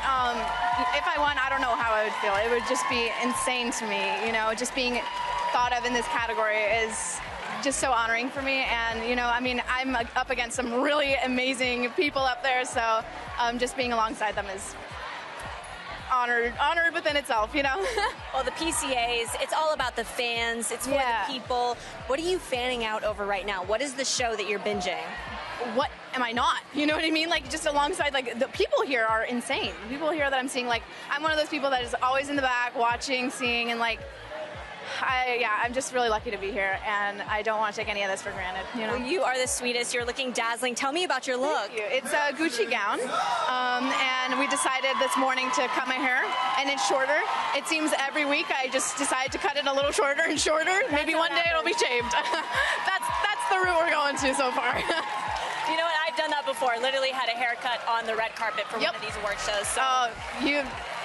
if I won, I don't know how I would feel. It would just be insane to me, you know, just being thought of in this category is just so honoring for me. And, you know, I mean, I'm up against some really amazing people up there, so just being alongside them is honored within itself, you know? Well, the PCAs, it's all about the fans. It's for the people. What are you fanning out over right now? What is the show that you're binging? What am I not? You know what I mean? Like, just alongside, like, the people here are insane. The people here that I'm seeing, like, I'm one of those people that is always in the back watching, seeing, and, like, I'm just really lucky to be here, and I don't want to take any of this for granted. You know, well, you are the sweetest. You're looking dazzling. Tell me about your look. Thank you. It's a Gucci gown, and we decided this morning to cut my hair, and it's shorter. It seems every week I just decide to cut it a little shorter and shorter. Maybe one day it'll be shaved. That's the route we're going to so far. You know what? I've done that before. Literally had a haircut on the red carpet for one of these award shows. So.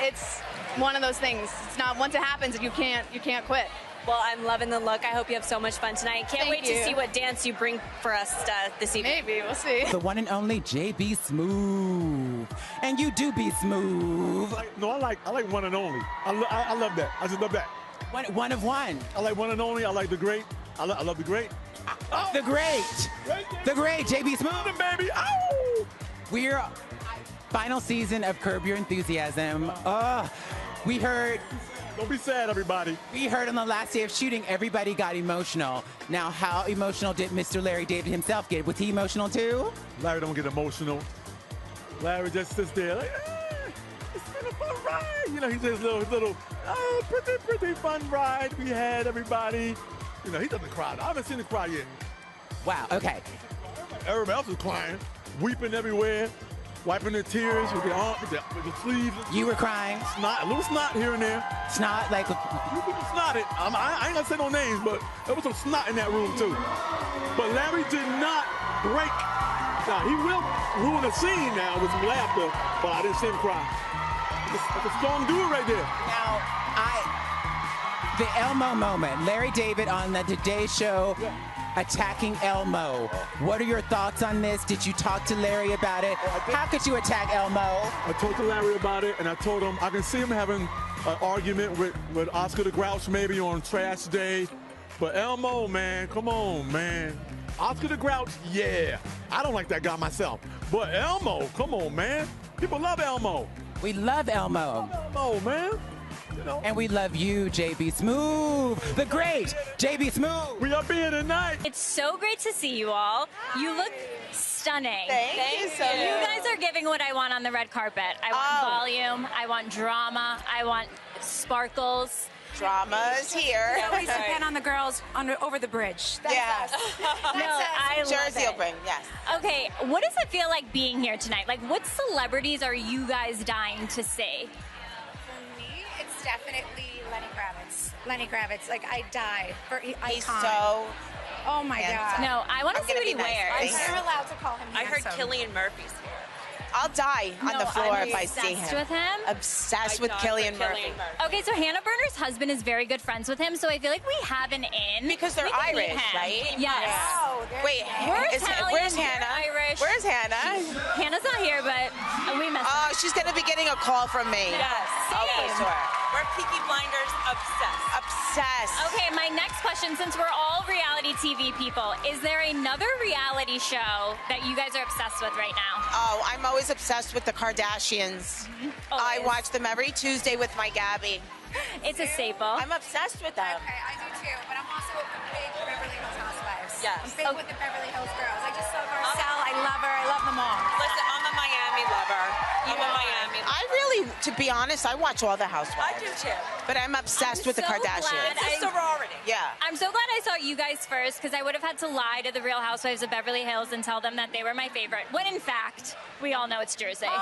It's one of those things. It's not, once it happens, you can't quit. Well, I'm loving the look. I hope you have so much fun tonight. Can't wait to see what dance you bring for us this evening. Maybe, we'll see. The one and only JB Smooth. And you do be smooth. I like one and only. I love that. I just love that. One of one. I like one and only. I like the great. I love the great. Oh, the great. The great JB Smooth. Baby. Oh! We're final season of Curb Your Enthusiasm. We heard. Don't be sad, everybody. We heard on the last day of shooting, everybody got emotional. Now, how emotional did Mr. Larry David himself get? Was he emotional too? Larry don't get emotional. Larry just sits there like, it's been a fun ride. You know, he says little, pretty fun ride we had, everybody. You know, he doesn't cry. I haven't seen him cry yet. Wow, okay. Everybody else was crying, weeping everywhere, wiping their tears with their arms, with the sleeves. You were crying? Snot, a little snot here and there. Snot, like... You people snotted. I ain't gonna say no names, but there was some snot in that room, too. But Larry did not break. Now, he will ruin a scene now with some laughter, but I didn't see him cry. That's a strong dude right there. Now, the Elmo moment. Larry David on the Today Show attacking Elmo. What are your thoughts on this? Did you talk to Larry about it? How could you attack Elmo? I talked to Larry about it, and I told him I can see him having an argument with Oscar the Grouch maybe on Trash Day. But Elmo, man, come on, man. Oscar the Grouch, yeah. I don't like that guy myself. But Elmo, come on, man. People love Elmo. We love Elmo. Elmo, man. You know. And we love you, JB Smoove, the great JB Smoove. We up here tonight. It's so great to see you all. You look stunning. Thank you so much. You guys are giving what I want on the red carpet. I want volume. I want drama. I want sparkles. Drama is here. We always depend on the girls over the bridge. That's yes. us. I love Jersey it. Open, yes. Okay, what does it feel like being here tonight? Like, what celebrities are you guys dying to see? For me, it's definitely Lenny Kravitz. Lenny Kravitz, like I die for He's icon. so Oh my God. No, I want to see what he wears. You're allowed to call him I heard handsome. Cillian Murphy's here. I'll die on the floor if I see him. Obsessed with him? Obsessed with Cillian Murphy. Okay, so Hannah Berner's husband is very good friends with him, so I feel like we have an in. Because they're We can meet Irish, him. right? Yes. Oh, wait, We're is- Italian, where's we're Hannah? Irish. Where's Hannah? Hannah's not here, but we miss her. Oh, she's going to be getting a call from me. Yes. Oh, for Same. sure. We're Peaky Blinders obsessed. Obsessed. Okay, my next question, since we're all reality TV people, is there another reality show that you guys are obsessed with right now? Oh, I'm always obsessed with the Kardashians. I watch them every Tuesday with my Gabby. It's a staple. I'm obsessed with them. Okay, I do too, but I'm also a big Beverly Hills Housewives. Yes. I'm big with the Beverly Hills girls. I just saw Marcel. I love her. I love them all. Listen, I'm a Miami lover. I'm a Miami lover. I really, to be honest, I watch all the Housewives. I do too. But I'm obsessed with the so Kardashians. glad It's a sorority. Yeah. I'm so glad I saw you guys first, because I would have had to lie to the Real Housewives of Beverly Hills and tell them that they were my favorite, when in fact, we all know it's Jersey. Thank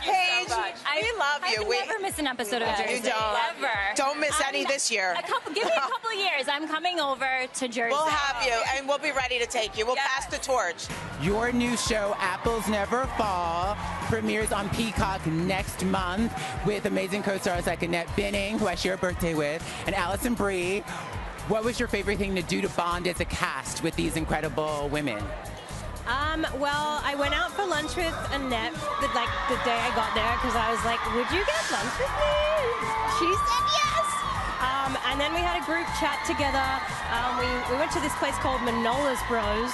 you so much. We love you. I never miss an episode of Jersey. You don't. Ever. Don't miss any this year. Give me a couple of years. I'm coming over to Jersey. We'll have you, and we'll be ready to take you. We'll pass the torch. Your new show, Apples Never Fall, premieres on Peacock next month with amazing co-stars like Annette Bening, who I share a birthday with, and Allison Brie. What was your favorite thing to do to bond as a cast with these incredible women? Well, I went out for lunch with Annette the day I got there because I was like, would you get lunch with me? She said yes. And then we had a group chat together. We went to this place called Manola's Bros,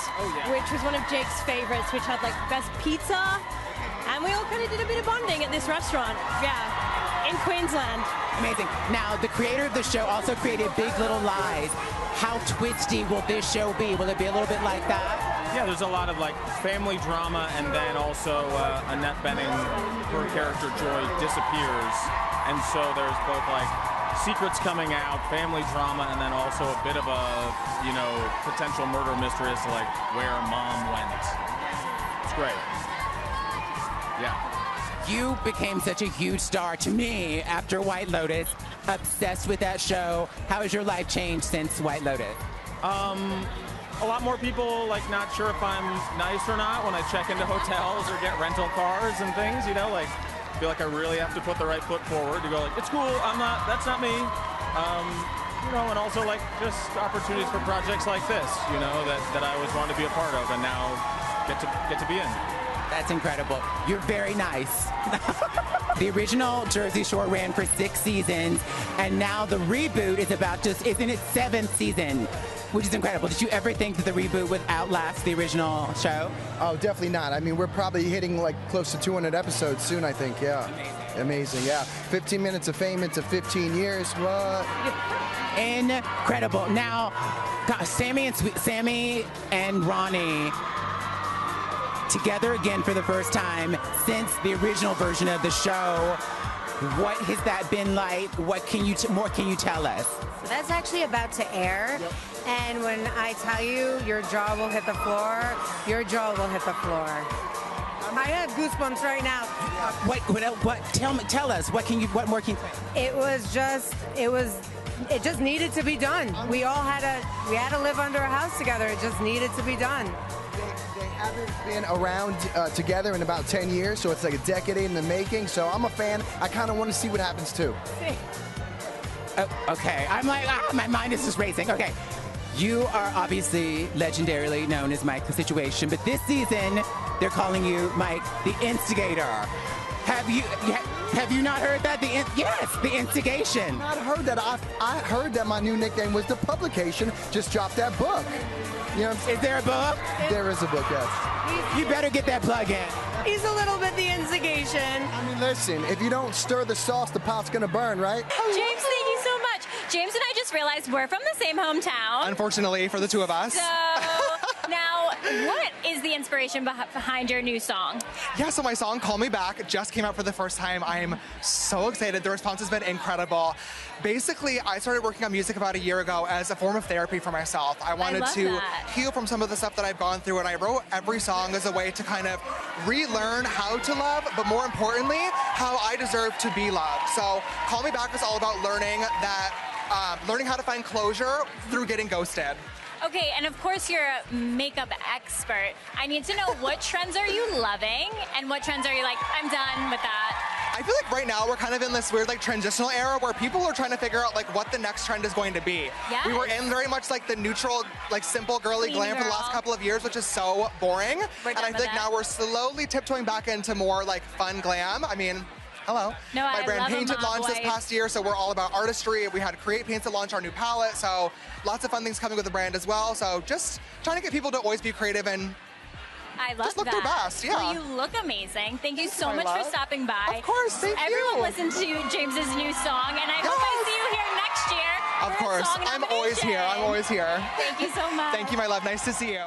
which was one of Jake's favorites, which had like best pizza. And we all kind of did a bit of bonding at this restaurant. Yeah, in Queensland. Amazing. Now, the creator of the show also created Big Little Lies. How twisty will this show be? Will it be a little bit like that? Yeah, there's a lot of like family drama, and then also Annette Bening, her character Joy disappears, and so there's both like secrets coming out, family drama, and then also a bit of a potential murder mystery as to like where mom went. It's great. Yeah. You became such a huge star to me after White Lotus. Obsessed with that show. How has your life changed since White Lotus? A lot more people like not sure if I'm nice or not when I check into hotels or get rental cars and things, like feel like I really have to put the right foot forward to go like, it's cool, that's not me. And also like just opportunities for projects like this, that I always wanted to be a part of and now get to be in. That's incredible. You're very nice. The original Jersey Shore ran for 6 seasons, and now the reboot is is in its 7th season, which is incredible. Did you ever think that the reboot would outlast the original show? Oh, definitely not. I mean, we're probably hitting like close to 200 episodes soon, I think. Yeah. Amazing. Yeah. 15 minutes of fame into 15 years. What? Incredible. Now, Sammy and Ronnie together again for the first time since the original version of the show. What has that been like? What can you more can you tell us? So that's actually about to air. Yep. And when I tell you your jaw will hit the floor, your jaw will hit the floor. I have goosebumps right now. What? Tell us. What more can you say? It just needed to be done. We had to live under a house together. It just needed to be done. They haven't been around together in about 10 years, so it's like a decade in the making. So I'm a fan. I kind of want to see what happens too. Oh, okay. I'm like, my mind is just racing. Okay. You are obviously legendarily known as Mike the Situation, but this season they're calling you Mike the Instigator. Have you not heard that? Yes, the instigation. I've not heard that. I heard that my new nickname was The Publication. Just dropped that book. You know what I'm saying? Is there a book? There is a book, yes. You better get that plug in. He's a little bit the instigation. I mean, listen, if you don't stir the sauce, the pot's gonna burn, right? James, thank you so much. James and I just realized we're from the same hometown. Unfortunately, for the two of us. So, now, what is the inspiration behind your new song? Yeah, so my song, Call Me Back, just came out for the first time. I'm so excited. The response has been incredible. Basically, I started working on music about a year ago as a form of therapy for myself. I wanted to heal from some of the stuff that I've gone through, and I wrote every song as a way to kind of relearn how to love, but more importantly, how I deserve to be loved. So Call Me Back is all about learning how to find closure through getting ghosted. Okay, and of course you're a makeup expert. I need to know what trends are you loving and what trends are you like, I'm done with that. I feel like right now we're kind of in this weird like transitional era where people are trying to figure out like what the next trend is going to be. Yes. We were in very much like the neutral, like simple girly glam for the last couple of years, which is so boring. And I think now we're slowly tiptoeing back into more like fun glam. I mean, hello. No, my I brand love Painted launched this past year, so we're all about artistry. We had Create Paints to launch our new palette, so lots of fun things coming with the brand as well. So just trying to get people to always be creative and I love just look that. their best. Yeah. Well, you look amazing. Thank you so much for stopping by. Of course, thank you. Everyone listen to James's new song, and I hope I see you here next year. Of course. I'm always here. I'm always here. Thank you so much. Thank you, my love. Nice to see you.